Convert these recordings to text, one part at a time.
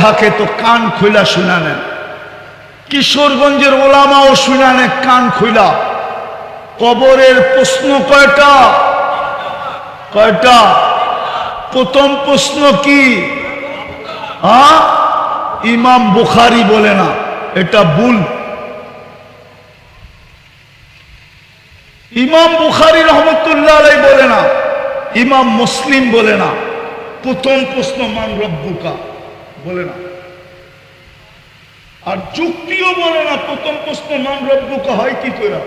থাকে তো কান খুলা শুনা নেন। কিশোরগঞ্জের ওলামাও শুনা নেন কান খুলা। কবরের প্রশ্ন কয়টা? কয়টা? প্রথম প্রশ্ন কি? ইমাম বুখারী বলে না, এটা ভুল। ইমাম বুখারী রহমতুল্লাহ আলাইহি বলে না, ইমাম মুসলিম বলে না। প্রথম প্রশ্ন মান রব্বুকা বলে না, আর যুক্তিও বলে না প্রথম প্রশ্ন মান রব্বুকা হয় কি করে।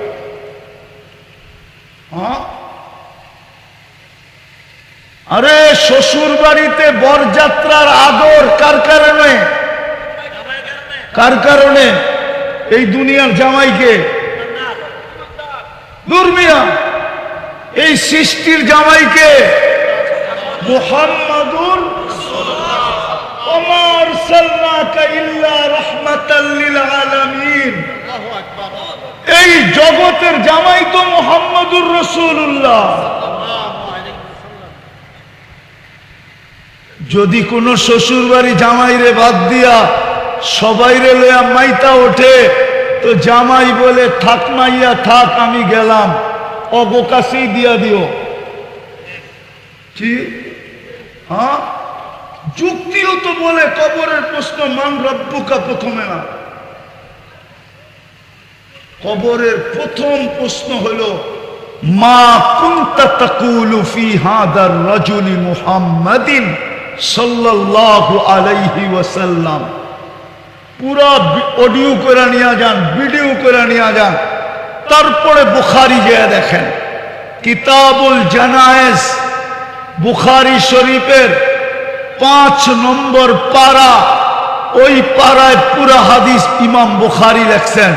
আরে শ্বশুর বাড়িতে বরযাত্রার আদর কার কারণে? কার কারণে? এই দুনিয়ার জামাইকে। দুর্মিয়া এই সৃষ্টির জামাইকে মুহাম্মাদুর ওয়া আরসালনাকা ইল্লা রাহমাতাল লিল আলামিন। এই জগতের জামাই তো মুহাম্মাদুর রাসূলুল্লাহ। যদি কোনো শ্বশুর বাড়ি জামাইরে বাদ দিয়া সবাইরে লইয়া মাইতা ওঠে তো জামাই বলে থাক মাইয়া থাক আমি গেলাম, অবকাশেই দিয়া দিও। কি? যুক্তিও তো বলে কবরের প্রশ্ন মান রব্বুকা প্রথমে না। কবরের প্রথম প্রশ্ন হলো মা কুনতা তাকুলু ফি হাদার রাজুলি মুহাম্মাদিন সাল্লাল্লাহু আলাইহি ওয়াসাল্লাম। পুরা অডিও করে নিয়ে যান, ভিডিও করে নিয়ে যান, তারপরে বুখারী গিয়ে দেখেন কিতাবুল জানায়েজ বুখারী শরীফের 5 নম্বর পারা। ওই পারায় পুরা হাদিস ইমাম বুখারী লেখছেন।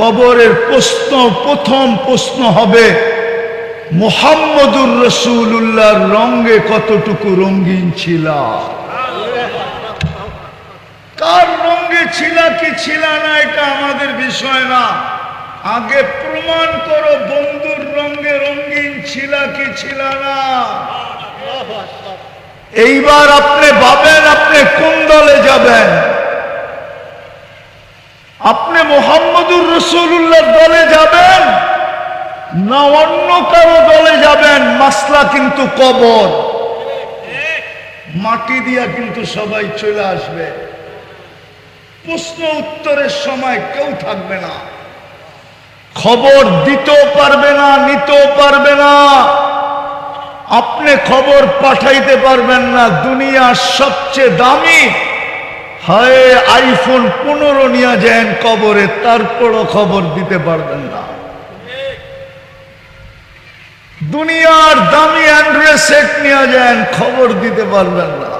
কবরের প্রশ্ন প্রথম প্রশ্ন হবে মুহাম্মদুর রাসূলুল্লাহর রঙে কতটুকু রঙিন ছিল। কার রঙে ছিল কি ছিল না এটা আমাদের বিষয় না, আগে প্রমাণ করো বন্ধুর রঙে রঙিন ছিল কি ছিল না। এইবার আপনি ভাবেন আপনি কোন দলে যাবেন। আপনি মুহাম্মদুর রাসূলুল্লাহর দলে যাবেন না অন্য কারো দলে যাবেন। মাসলা কিন্তু কবর, মাটি দিয়া কিন্তু সবাই চলে আসবে। প্রশ্ন উত্তরের সময় কেউ থাকবে না, খবর দিতেও পারবে না, নিতেও পারবে না, আপনি খবর পাঠাইতে পারবেন না। দুনিয়ার সবচেয়ে দামি হয় আইফোন 15 নিয়ে যান কবরে, তারপরও খবর দিতে পারবেন না। দুনিয়ার দামি অ্যান্ড্রয়েড সেট নিয়ে যান, খবর দিতে পারবেন না।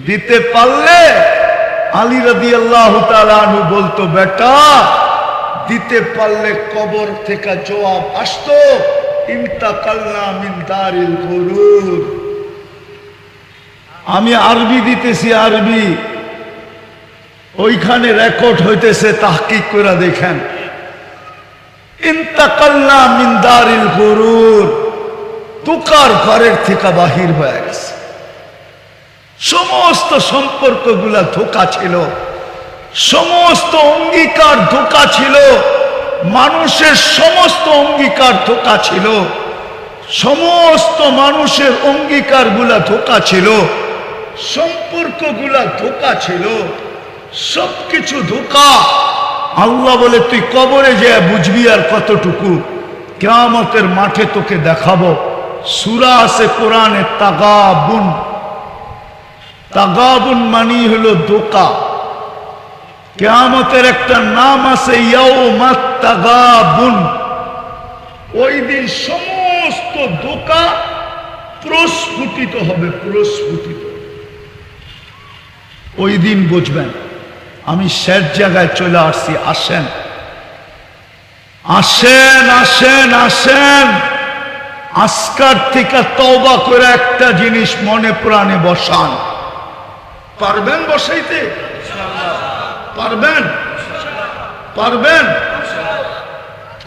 দিতে পারলে আলী রাদিয়াল্লাহু তাআলা আনহু বলতো, বেটা দিতে পারলে কবর থেকে জবাব আসতো ইন্তাকালনা মিন দারিল গুরুর। আমি আরবি দিতেছি, আরবি ওইখানে রেকর্ড হইতেছে, তাহকিক করে দেখেন। ইন্তাকালনা মিন দারিল গুরুর, তুকার ঘরের থেকে বাহির হয়ে গেছে। সমস্ত সম্পর্কগুলা ধোঁকা ছিল, সমস্ত অঙ্গীকার ধোঁকা ছিল, মানুষের সমস্ত অঙ্গীকার ধোঁকা ছিল, সমস্ত মানুষের অঙ্গীকারগুলা ধোঁকা ছিল, সম্পর্কগুলা ধোঁকা ছিল, সবকিছু ধোঁকা। আল্লাহ বলে তুই কবরে যেয়ে বুঝবি আর কতটুকু, কিয়ামতের মাঠে তোকে দেখাবো। সূরা আছে কোরআনে তাগাবুন। তাগাবুন মানি হলো ধোঁকা। কিয়ামতের একটা নাম আছে ইয়াউমাত তাগাবুন। ওই দিন সমস্ত ধোঁকা প্রস্ফুটিত হবে, প্রস্ফুটিত। ওই দিন বুঝবেন। আমি শেষ জায়গায় চলে আসছি, আসেন আসেন আসেন আসেন। আজকার থেকে তওবা করে একটা জিনিস মনে প্রাণে বসান। পারবেন বসাইতে? পারবেন? পারবেন?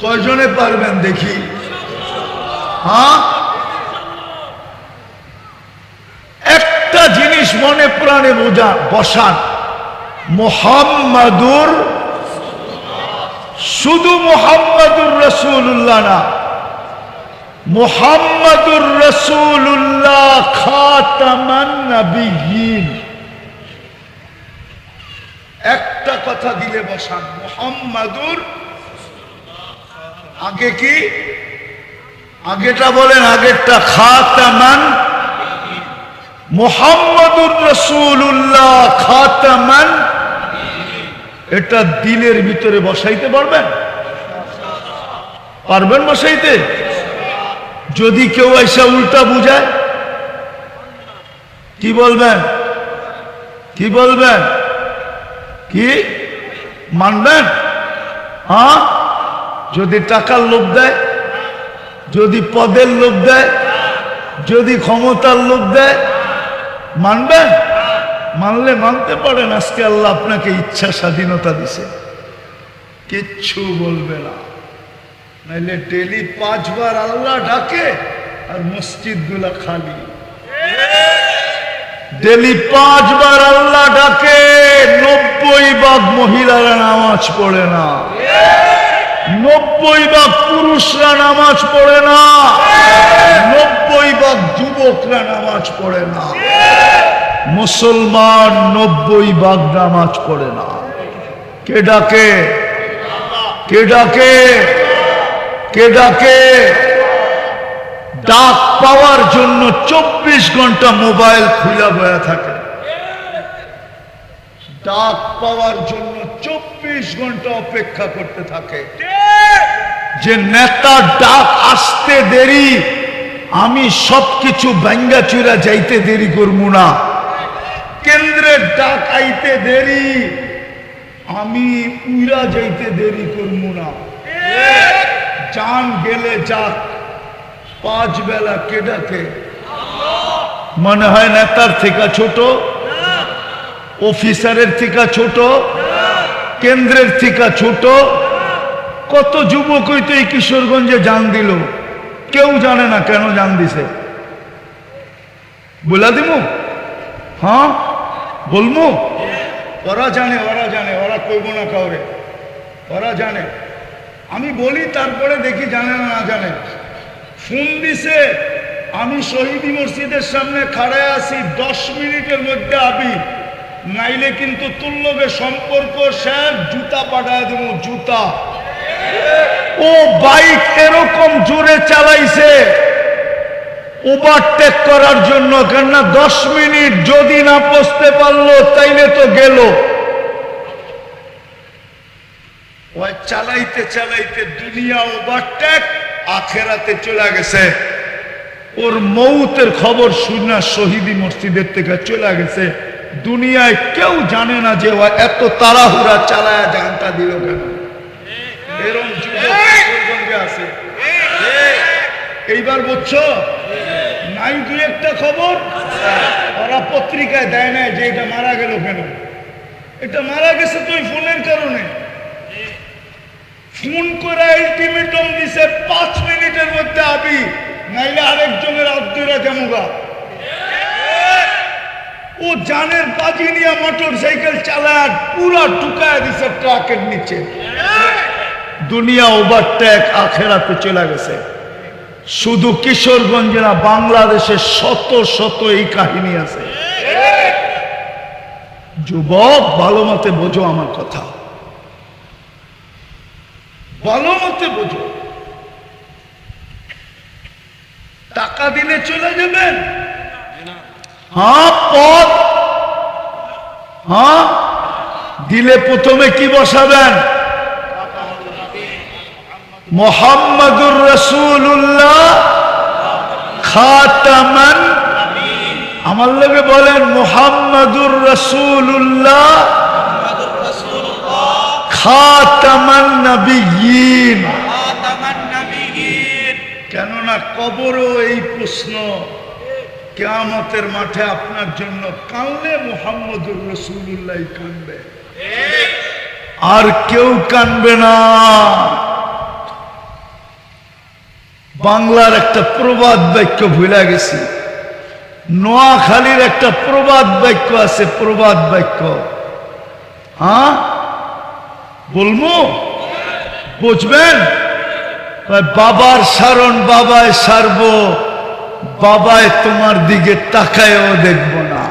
কয়জনে পারবেন দেখি? একটা জিনিস মনে প্রাণে বসান মুহাম্মাদুর, শুধু মুহাম্মাদুর রাসূলুল্লাহ না, মুহাম্মাদুর রাসূলুল্লাহ খাতামান নবিয়্যিন। একটা কথা দিলে বসান মুহাম্মাদুর, আগে কি আগেটা বলেন, আগেরটা খাতামান, মুহাম্মাদুর রাসূলুল্লাহ খাতামান, এটা দিলের ভিতরে বসাইতে পারবেন? পারবেন বসাইতে? যদি কেউ এসে উল্টা বুঝায় কি বলবেন? কি বলবেন? কি মানবেন? হ্যাঁ, যদি টাকার লোভ দেয়, যদি পদের লোভ দেয়, যদি ক্ষমতার লোভ দেয়, মানবেন? মানলে মানতে পারেন, আজকে আল্লাহ আপনাকে ইচ্ছা স্বাধীনতা দিছে, কিচ্ছু বলবে না। নাইলে ডেলি 5 বার আল্লাহ ডাকে আর মসজিদ গুলা খালি। ডেলি 5 বার আল্লাহ ডাকে, 90% মহিলারা নামাজ পড়ে না, 90% পুরুষরা নামাজ পড়ে না, 90% যুবকরা নামাজ পড়ে না, মুসলমান 90% নামাজ পড়ে না। কে ডাকে? কে ডাকে? কে ডাকে? ডাক পাওয়ার জন্য 24 ঘন্টা মোবাইল খুলে বয়া থাকে, ডাক পাওয়ার জন্য 24 ঘন্টা অপেক্ষা করতে থাকে যে নেতার ডাক আসতে দেরি, আমি সবকিছু ভাঙ্গা চুরা যাইতে দেরি করবো না, কেন্দ্রের ডাক আইতে দেরি, আমি উড়া যাইতে দেরি করবো না, জান গেলে যাক, 5 বেলা কে ডাকে? মনে হয় নেতার থেকে ছোট, অফিসারের থেকে ছোট, কেন্দ্রের থেকে ছোট। কত যুবকই তো এই কিশোরগঞ্জে জান দিল, কেউ জানে না কেন জান দিছে। বলা দিব? হ্যাঁ বলবো? ওরা জানে, ওরা জানে, ওরা কইব না কাউরে, ওরা জানে। আমি বলি তারপরে দেখি জানে না না জানে। ফোন দিছে, আমি শহীদি মসজিদের সামনে খাড়ায় আছি, 10 মিনিটের মধ্যে আবি, নাইলে কিন্তু তুল্লবে সম্পর্ক শেষ, জুতা পাঠায় দেব, জুতা। ও বাইক এরকম জোরে চালাইছে ওভারটেক করার জন্য, কেননা 10 মিনিট যদি না পৌঁছতে পারলো তাইলে তো গেল। ওই চালাইতে চালাইতে দুনিয়া ওভারটেক, আখেরাতে চলে গেছে। ওর মৌতের খবর শুনে শহীদি মসজিদের থেকে চলে গেছে। দুনিয়ায় কেউ জানে না যে ও এত তাড়াহুড়া চালায়া জানটা দিল কেন। এরকম যুবক আছে, এইবার বুঝছো? নাই 2-1টা খবর ওরা পত্রিকায় দেয় না যে এটা মারা গেল কেন। এটা মারা গেছে তো ফোনের কারণে। ফোন করে আলটিমেটাম দিছে 5 মিনিটের মধ্যে আবি, নাইলে আরেকজনের আব্দুরা জামুগা। ও জানের বাজি নিয়ে মোটর সাইকেল চালায় পুরা ঢুকায় দিছে ট্রাকের নিচে। দুনিয়া ওভারটেক, আখেরাতে চলে গেছে। শুধু কিশোরগঞ্জে না, বাংলাদেশে শত শত এই কাহিনী আছে। যুবক ভালো মতে বোঝো আমার কথা, ভালো মতে বোঝো। টাকা দিলে চলে যাবেন? হ্যাঁ, পদ হ্যাঁ দিলে প্রথমে কি বসাবেন? মুহাম্মাদুর রাসূলুল্লাহ খাতামান, আমার লগে বলেন মুহাম্মাদুর রাসূলুল্লাহ খাতামান নবিয়্যিন। কেননা কবরও এই প্রশ্ন, কিয়ামতের মাঠে আপনার জন্য কানলে মুহাম্মাদুর রাসূলুল্লাহ কানবে, আর কেউ কানবে না। বাংলার একটা প্রবাদ বাক্য ভুলে গেছি, নোয়াখালীর একটা প্রবাদ বাক্য আছে, প্রবাদ বাক্য, হ্যাঁ বলবো, বুঝবেন? বাবার সারণ বাবায় সারবো, বাবায় তোমার দিকে তাকায়ও দেখবো না।